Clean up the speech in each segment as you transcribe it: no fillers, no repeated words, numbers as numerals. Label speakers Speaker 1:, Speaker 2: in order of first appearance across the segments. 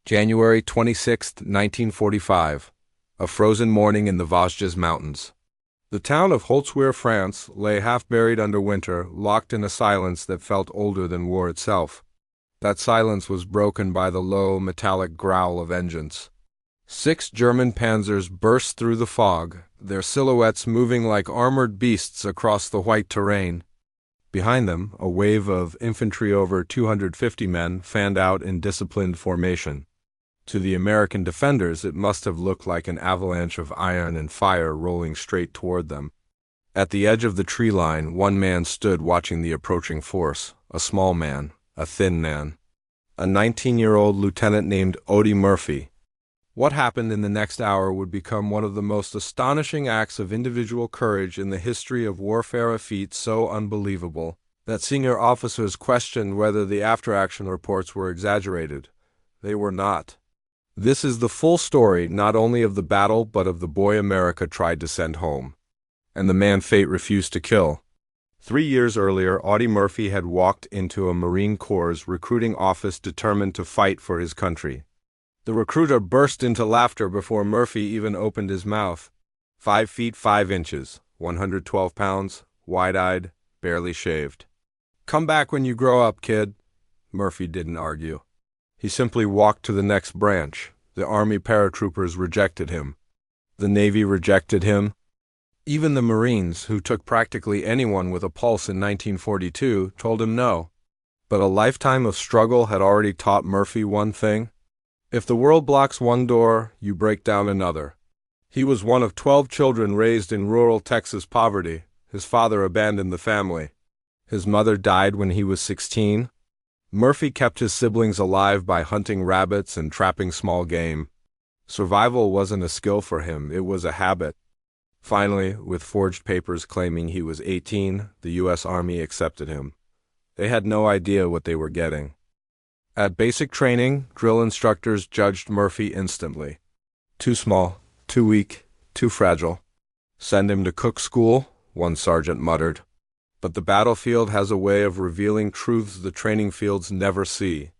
Speaker 1: January 26, 1945. A frozen morning in the Vosges Mountains. The town of Holtzwihr, France, lay half-buried under winter, locked in a silence that felt older than war itself. That silence was broken by the low, metallic growl of engines. 6 German panzers burst through the fog, their silhouettes moving like armored beasts across the white terrain. Behind them, a wave of infantry over 250 men fanned out in disciplined formation. To the American defenders, it must have looked like an avalanche of iron and fire rolling straight toward them. At the edge of the tree line, one man stood watching the approaching force, a small man, a thin man. A 19-year-old lieutenant named Audie Murphy. What happened in the next hour would become one of the most astonishing acts of individual courage in the history of warfare, a feat so unbelievable that senior officers questioned whether the after-action reports were exaggerated. They were not. This is the full story not only of the battle but of the boy America tried to send home, and the man fate refused to kill. 3 years earlier, Audie Murphy had walked into a Marine Corps recruiting office determined to fight for his country. The recruiter burst into laughter before Murphy even opened his mouth. 5 feet 5 inches, 112 pounds, wide-eyed, barely shaved. "Come back when you grow up, kid." Murphy didn't argue. He simply walked to the next branch. The Army paratroopers rejected him. The Navy rejected him. Even the Marines, who took practically anyone with a pulse in 1942, told him no. But a lifetime of struggle had already taught Murphy one thing. If the world blocks one door, you break down another. He was one of 12 children raised in rural Texas poverty. His father abandoned the family. His mother died when he was 16. Murphy kept his siblings alive by hunting rabbits and trapping small game. Survival wasn't a skill for him, it was a habit. Finally, with forged papers claiming he was 18, the U.S. Army accepted him. They had no idea what they were getting. At basic training, drill instructors judged Murphy instantly. Too small, too weak, too fragile. "Send him to cook school," one sergeant muttered. But the battlefield has a way of revealing truths the training fields never see.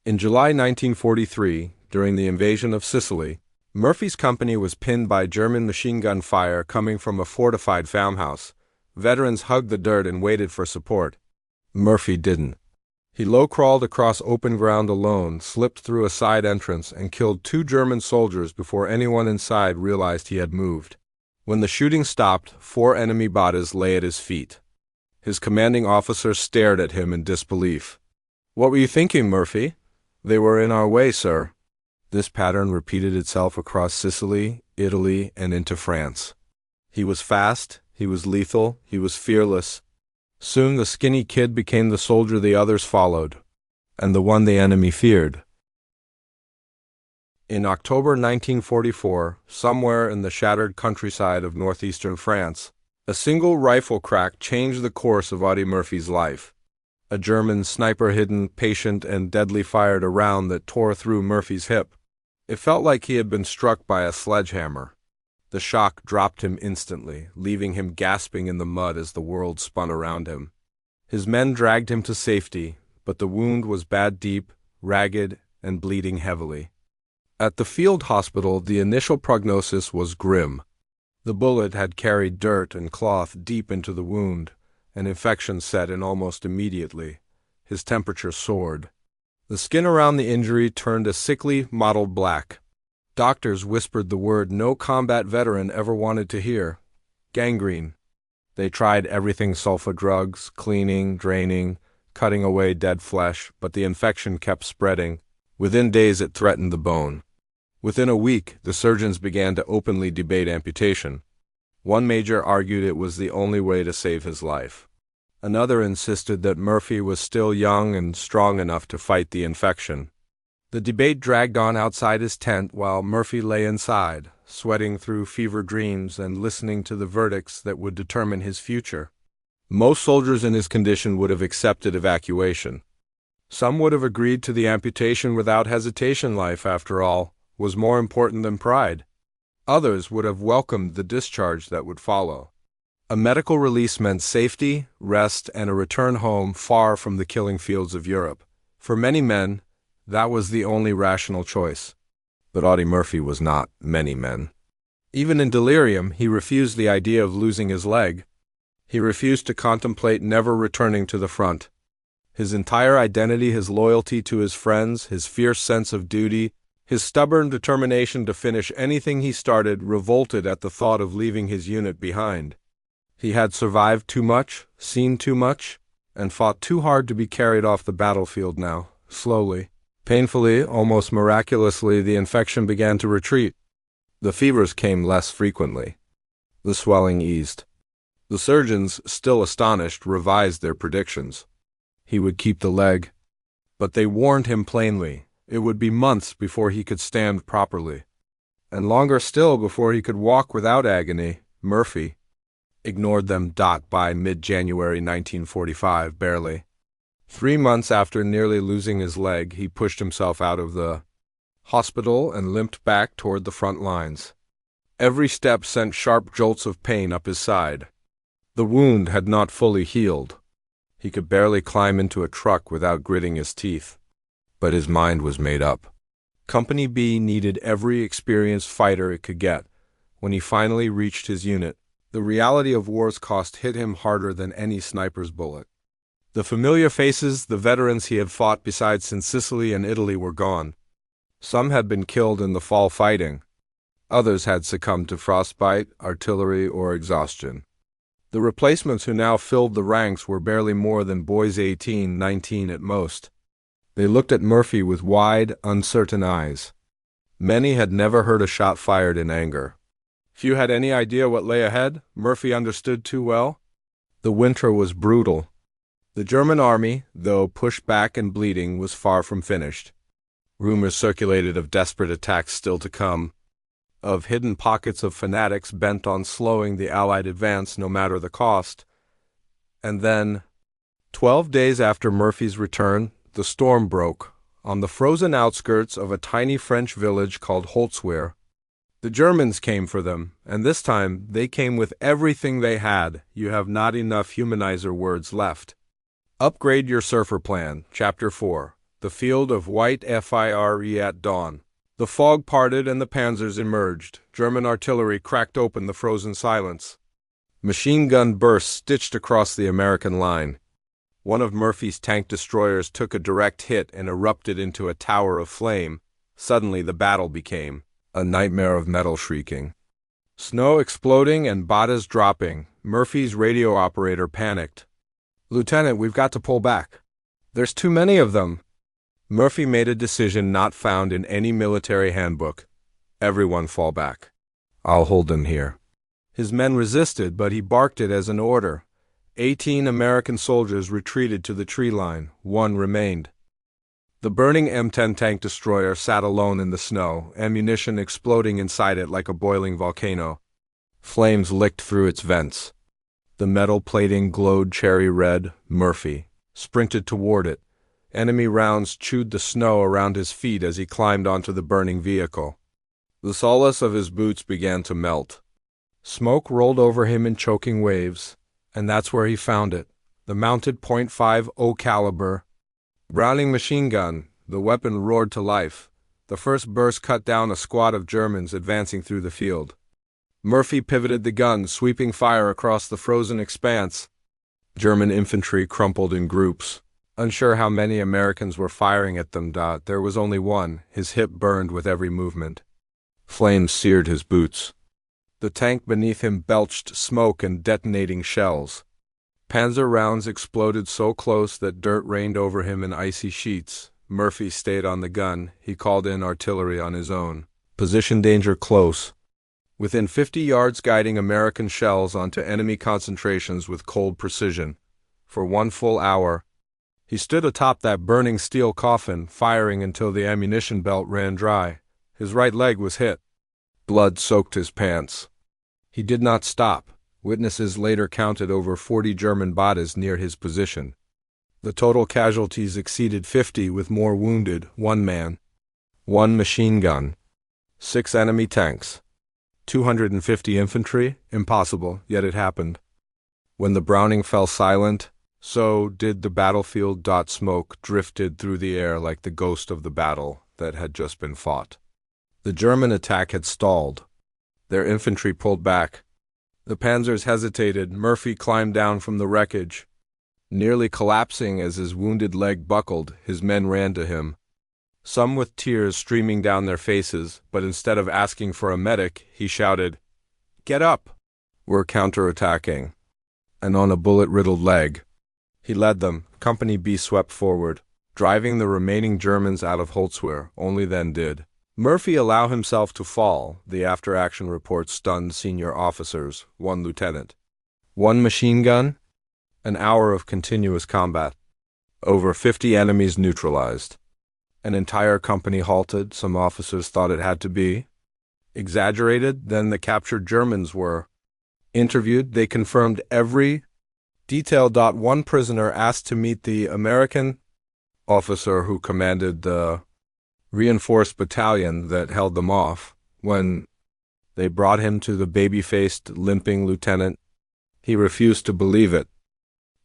Speaker 1: In July 1943, during the invasion of Sicily, Murphy's company was pinned by German machine gun fire coming from a fortified farmhouse. Veterans hugged the dirt and waited for support. Murphy didn't. He low-crawled across open ground alone, slipped through a side entrance, and killed 2 German soldiers before anyone inside realized he had moved. When the shooting stopped, 4 enemy bodies lay at his feet. His commanding officer stared at him in disbelief. "What were you thinking, Murphy?" "They were in our way, sir." This pattern repeated itself across Sicily, Italy, and into France. He was fast, he was lethal, he was fearless. Soon the skinny kid became the soldier the others followed, and the one the enemy feared. In October 1944, somewhere in the shattered countryside of northeastern France, a single rifle crack changed the course of Audie Murphy's life. A German sniper hidden, patient, and deadly fired a round that tore through Murphy's hip. It felt like he had been struck by a sledgehammer. The shock dropped him instantly, leaving him gasping in the mud as the world spun around him. His men dragged him to safety, but the wound was bad deep, ragged, and bleeding heavily. At the field hospital, the initial prognosis was grim. The bullet had carried dirt and cloth deep into the wound. An infection set in almost immediately. His temperature soared. The skin around the injury turned a sickly, mottled black. Doctors whispered the word no combat veteran ever wanted to hear: gangrene. They tried everything: sulfa drugs, cleaning, draining, cutting away dead flesh, but the infection kept spreading. Within days it threatened the bone. Within a week, the surgeons began to openly debate amputation. One major argued it was the only way to save his life. Another insisted that Murphy was still young and strong enough to fight the infection. The debate dragged on outside his tent while Murphy lay inside, sweating through fever dreams and listening to the verdicts that would determine his future. Most soldiers in his condition would have accepted evacuation. Some would have agreed to the amputation without hesitation. Life, after all, was more important than pride. Others would have welcomed the discharge that would follow. A medical release meant safety, rest, and a return home far from the killing fields of Europe. For many men, That was the only rational choice. But Audie Murphy was not many men. Even in delirium, he refused the idea of losing his leg. He refused to contemplate never returning to the front. His entire identity, his loyalty to his friends, his fierce sense of duty, his stubborn determination to finish anything he started revolted at the thought of leaving his unit behind. He had survived too much, seen too much, and fought too hard to be carried off the battlefield now. Slowly, painfully, almost miraculously, the infection began to retreat. The fevers came less frequently. The swelling eased. The surgeons, still astonished, revised their predictions. He would keep the leg. But they warned him plainly. It would be months before he could stand properly. And longer still before he could walk without agony. Murphy ignored them. By mid-January 1945, barely. 3 months after nearly losing his leg, he pushed himself out of the hospital and limped back toward the front lines. Every step sent sharp jolts of pain up his side. The wound had not fully healed. He could barely climb into a truck without gritting his teeth. But his mind was made up. Company B needed every experienced fighter it could get. When he finally reached his unit, the reality of war's cost hit him harder than any sniper's bullet. The familiar faces, the veterans he had fought besides in Sicily and Italy, were gone. Some had been killed in the fall fighting. Others had succumbed to frostbite, artillery, or exhaustion. The replacements who now filled the ranks were barely more than boys 18, 19 at most. They looked at Murphy with wide, uncertain eyes. Many had never heard a shot fired in anger. Few had any idea what lay ahead. Murphy understood too well. The winter was brutal. The German army, though pushed back and bleeding, was far from finished. Rumors circulated of desperate attacks still to come, of hidden pockets of fanatics bent on slowing the Allied advance no matter the cost. And then, 12 days after Murphy's return, the storm broke on the frozen outskirts of a tiny French village called Holtzwihr. The Germans came for them, and this time they came with everything they had. You have not enough humanizer words left. Upgrade your surfer plan, Chapter 4. The field of white fire at dawn. The fog parted and the panzers emerged. German artillery cracked open the frozen silence. Machine gun bursts stitched across the American line. One of Murphy's tank destroyers took a direct hit and erupted into a tower of flame. Suddenly the battle became a nightmare of metal shrieking. Snow exploding and botas dropping. Murphy's radio operator panicked. "Lieutenant, we've got to pull back. There's too many of them." Murphy made a decision not found in any military handbook. Everyone fall back. I'll hold them here. His men resisted, but he barked it as an order. 18 American soldiers retreated to the tree line. 1 remained. The burning M10 tank destroyer sat alone in the snow, ammunition exploding inside it like a boiling volcano. Flames licked through its vents. The metal plating glowed cherry red. Murphy sprinted toward it. Enemy rounds chewed the snow around his feet as he climbed onto the burning vehicle. The soles of his boots began to melt. Smoke rolled over him in choking waves, and that's where he found it. The mounted .50 caliber Browning machine gun. The weapon roared to life. The first burst cut down a squad of Germans advancing through the field. Murphy pivoted the gun, sweeping fire across the frozen expanse. German infantry crumpled in groups. Unsure how many Americans were firing at them. There was only one. His hip burned with every movement. Flames seared his boots. The tank beneath him belched smoke and detonating shells. Panzer rounds exploded so close that dirt rained over him in icy sheets. Murphy stayed on the gun. He called in artillery on his own. Position danger close. Within 50 yards, guiding American shells onto enemy concentrations with cold precision. For 1 full hour, he stood atop that burning steel coffin, firing until the ammunition belt ran dry. His right leg was hit. Blood soaked his pants. He did not stop. Witnesses later counted over 40 German bodies near his position. The total casualties exceeded 50, with more wounded. 1 man. 1 machine gun. 6 enemy tanks. 250 infantry. Impossible, yet it happened. When the Browning fell silent, So did the battlefield. Smoke drifted through the air like the ghost of the battle that had just been fought. The German attack had stalled. Their infantry pulled back. The panzers hesitated. Murphy climbed down from the wreckage. Nearly collapsing as his wounded leg buckled, his men ran to him. Some with tears streaming down their faces, but instead of asking for a medic, he shouted, "Get up! We're counterattacking." And on a bullet-riddled leg, he led them. Company B swept forward, driving the remaining Germans out of Holtzwihr. Only then did Murphy allow himself to fall. The after-action report stunned senior officers. 1 lieutenant. 1 machine gun. An hour of continuous combat. Over 50 enemies neutralized. An entire company halted. Some officers thought it had to be exaggerated. Then the captured Germans were interviewed. They confirmed every detail. One prisoner asked to meet the American officer who commanded the reinforced battalion that held them off. When they brought him to the baby-faced, limping lieutenant, he refused to believe it.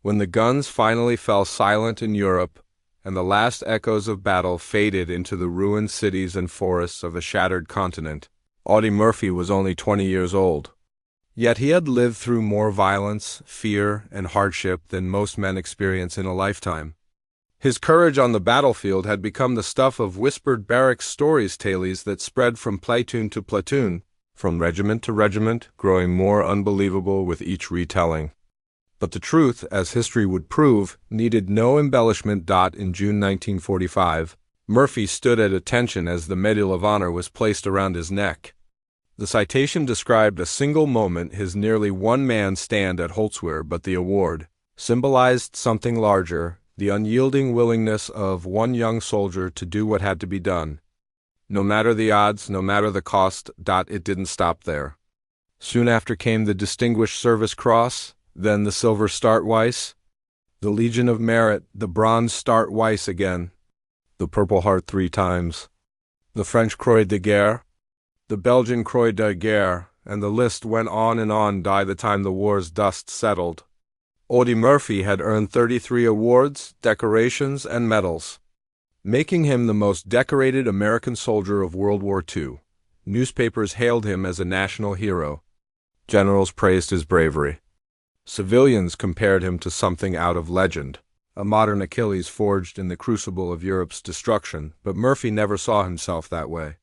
Speaker 1: When the guns finally fell silent in Europe, and the last echoes of battle faded into the ruined cities and forests of a shattered continent, Audie Murphy was only 20 years old. Yet he had lived through more violence, fear, and hardship than most men experience in a lifetime. His courage on the battlefield had become the stuff of whispered barracks stories, tales that spread from platoon to platoon, from regiment to regiment, growing more unbelievable with each retelling. But the truth, as history would prove, needed no embellishment. In June 1945, Murphy stood at attention as the Medal of Honor was placed around his neck. The citation described a single moment, his nearly one-man stand at Holtzwihr, but the award symbolized something larger, the unyielding willingness of one young soldier to do what had to be done. No matter the odds, no matter the cost. It didn't stop there. Soon after came the Distinguished Service Cross, then the Silver Start Weiss, the Legion of Merit, the Bronze Start Weiss again, the Purple Heart 3 times, the French Croix de Guerre, the Belgian Croix de Guerre, and the list went on and on. By the time the war's dust settled, Audie Murphy had earned 33 awards, decorations, and medals, making him the most decorated American soldier of World War II. Newspapers hailed him as a national hero. Generals praised his bravery. Civilians compared him to something out of legend, a modern Achilles forged in the crucible of Europe's destruction, but Murphy never saw himself that way.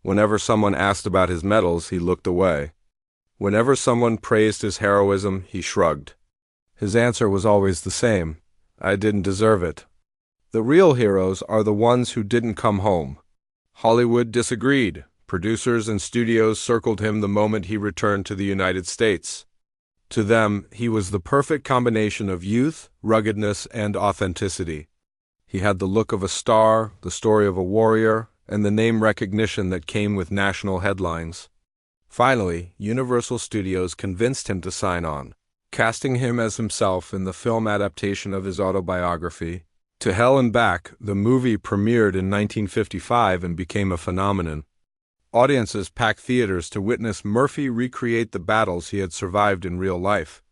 Speaker 1: Whenever someone asked about his medals, he looked away. Whenever someone praised his heroism, he shrugged. His answer was always the same: "I didn't deserve it." The real heroes are the ones who didn't come home. Hollywood disagreed. Producers and studios circled him the moment he returned to the United States. To them, he was the perfect combination of youth, ruggedness, and authenticity. He had the look of a star, the story of a warrior, and the name recognition that came with national headlines. Finally, Universal Studios convinced him to sign on, casting him as himself in the film adaptation of his autobiography. To Hell and Back, the movie premiered in 1955 and became a phenomenon. Audiences packed theaters to witness Murphy recreate the battles he had survived in real life.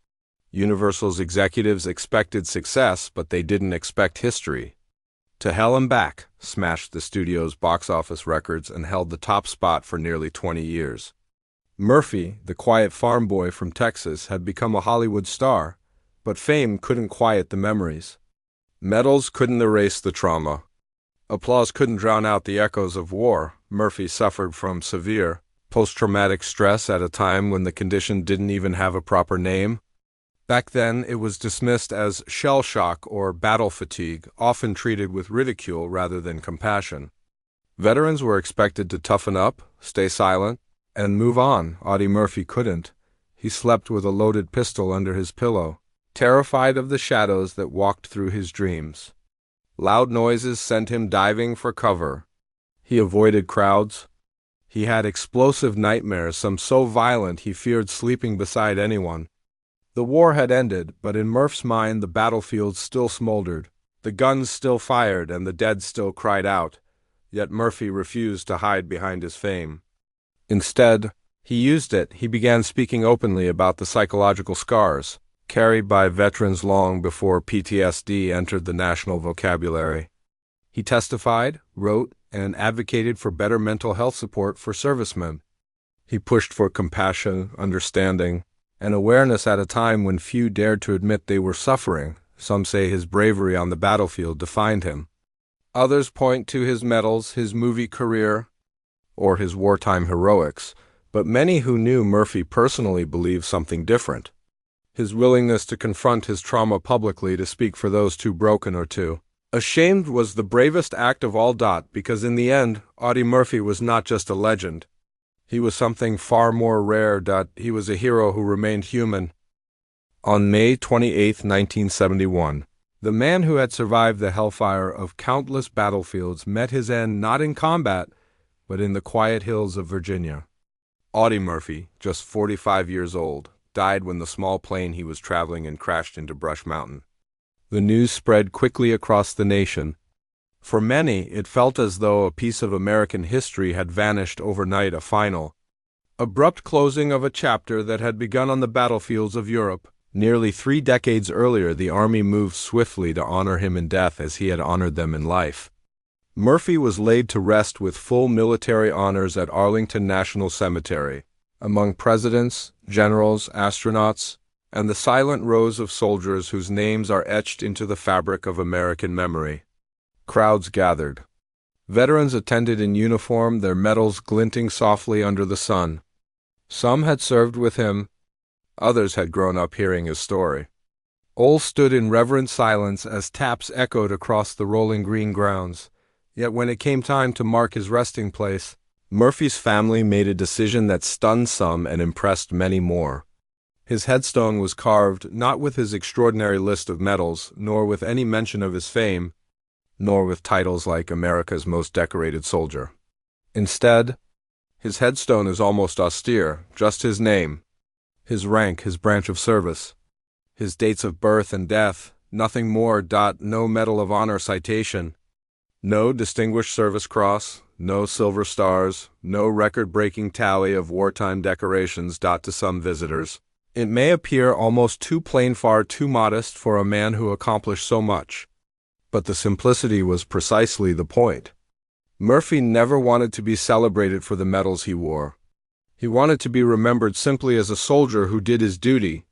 Speaker 1: Universal's executives expected success, but they didn't expect history. To Hell and Back smashed the studio's box office records and held the top spot for nearly 20 years. Murphy, the quiet farm boy from Texas, had become a Hollywood star, but fame couldn't quiet the memories. Medals couldn't erase the trauma. Applause couldn't drown out the echoes of war. Murphy suffered from severe post-traumatic stress at a time when the condition didn't even have a proper name. Back then, it was dismissed as shell shock or battle fatigue, often treated with ridicule rather than compassion. Veterans were expected to toughen up, stay silent, and move on. Audie Murphy couldn't. He slept with a loaded pistol under his pillow, terrified of the shadows that walked through his dreams. Loud noises sent him diving for cover. He avoided crowds. He had explosive nightmares, some so violent he feared sleeping beside anyone. The war had ended, but in Murph's mind the battlefield still smoldered. The guns still fired and the dead still cried out. Yet Murphy refused to hide behind his fame. Instead, he used it. He began speaking openly about the psychological scars, carried by veterans long before PTSD entered the national vocabulary. He testified, wrote, and advocated for better mental health support for servicemen. He pushed for compassion, understanding, and awareness at a time when few dared to admit they were suffering. Some say his bravery on the battlefield defined him. Others point to his medals, his movie career, or his wartime heroics, but many who knew Murphy personally believe something different. His willingness to confront his trauma publicly, to speak for those too broken or too ashamed, was the bravest act of all. Because in the end, Audie Murphy was not just a legend. He was something far more rare. He was a hero who remained human. On May 28, 1971, the man who had survived the hellfire of countless battlefields met his end not in combat, but in the quiet hills of Virginia. Audie Murphy, just 45 years old, died when the small plane he was traveling in crashed into Brush Mountain. The news spread quickly across the nation. For many, it felt as though a piece of American history had vanished overnight, a final, abrupt closing of a chapter that had begun on the battlefields of Europe. Nearly 3 decades earlier, the Army moved swiftly to honor him in death as he had honored them in life. Murphy was laid to rest with full military honors at Arlington National Cemetery, among presidents, generals, astronauts, and the silent rows of soldiers whose names are etched into the fabric of American memory. Crowds gathered. Veterans attended in uniform, their medals glinting softly under the sun. Some had served with him. Others had grown up hearing his story. All stood in reverent silence as taps echoed across the rolling green grounds. Yet when it came time to mark his resting place, Murphy's family made a decision that stunned some and impressed many more. His headstone was carved not with his extraordinary list of medals, nor with any mention of his fame, nor with titles like America's Most Decorated Soldier. Instead, his headstone is almost austere, just his name, his rank, his branch of service, his dates of birth and death, nothing more. No Medal of Honor citation, no Distinguished Service Cross, no Silver Stars, no record-breaking tally of wartime decorations. To some visitors, it may appear almost too plain, far too modest for a man who accomplished so much. But the simplicity was precisely the point. Murphy never wanted to be celebrated for the medals he wore. He wanted to be remembered simply as a soldier who did his duty,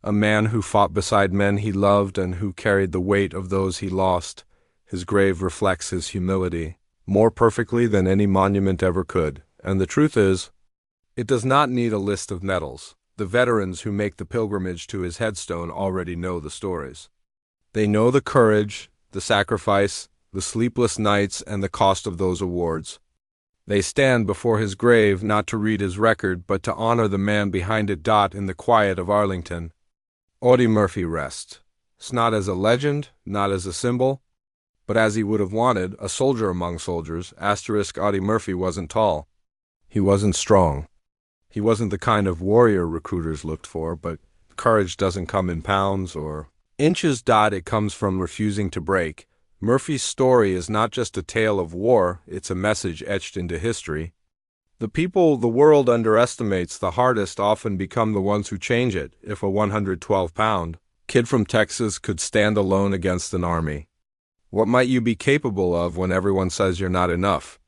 Speaker 1: a man who fought beside men he loved and who carried the weight of those he lost. His grave reflects his humility more perfectly than any monument ever could. And the truth is, it does not need a list of medals. The veterans who make the pilgrimage to his headstone already know the stories. They know the courage, the sacrifice, the sleepless nights, and the cost of those awards. They stand before his grave not to read his record, but to honor the man behind it. In the quiet of Arlington, Audie Murphy rests, not as a legend, not as a symbol, but as he would have wanted, a soldier among soldiers. Audie Murphy wasn't tall. He wasn't strong. He wasn't the kind of warrior recruiters looked for, but courage doesn't come in pounds or inches. It comes from refusing to break. Murphy's story is not just a tale of war, it's a message etched into history. The people the world underestimates the hardest often become the ones who change it. If a 112-pound kid from Texas could stand alone against an army, what might you be capable of when everyone says you're not enough?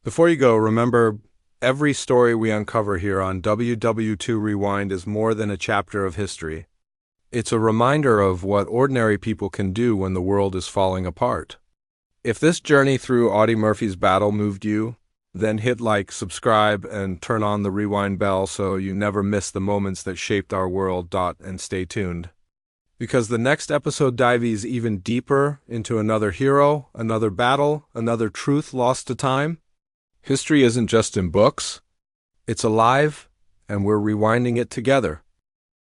Speaker 1: Before you go, remember, every story we uncover here on WW2 Rewind is more than a chapter of history. It's a reminder of what ordinary people can do when the world is falling apart. If this journey through Audie Murphy's battle moved you, then hit like, subscribe, and turn on the rewind bell so you never miss the moments that shaped our world. And stay tuned, because the next episode dives even deeper into another hero, another battle, another truth lost to time. History isn't just in books. It's alive, and we're rewinding it together.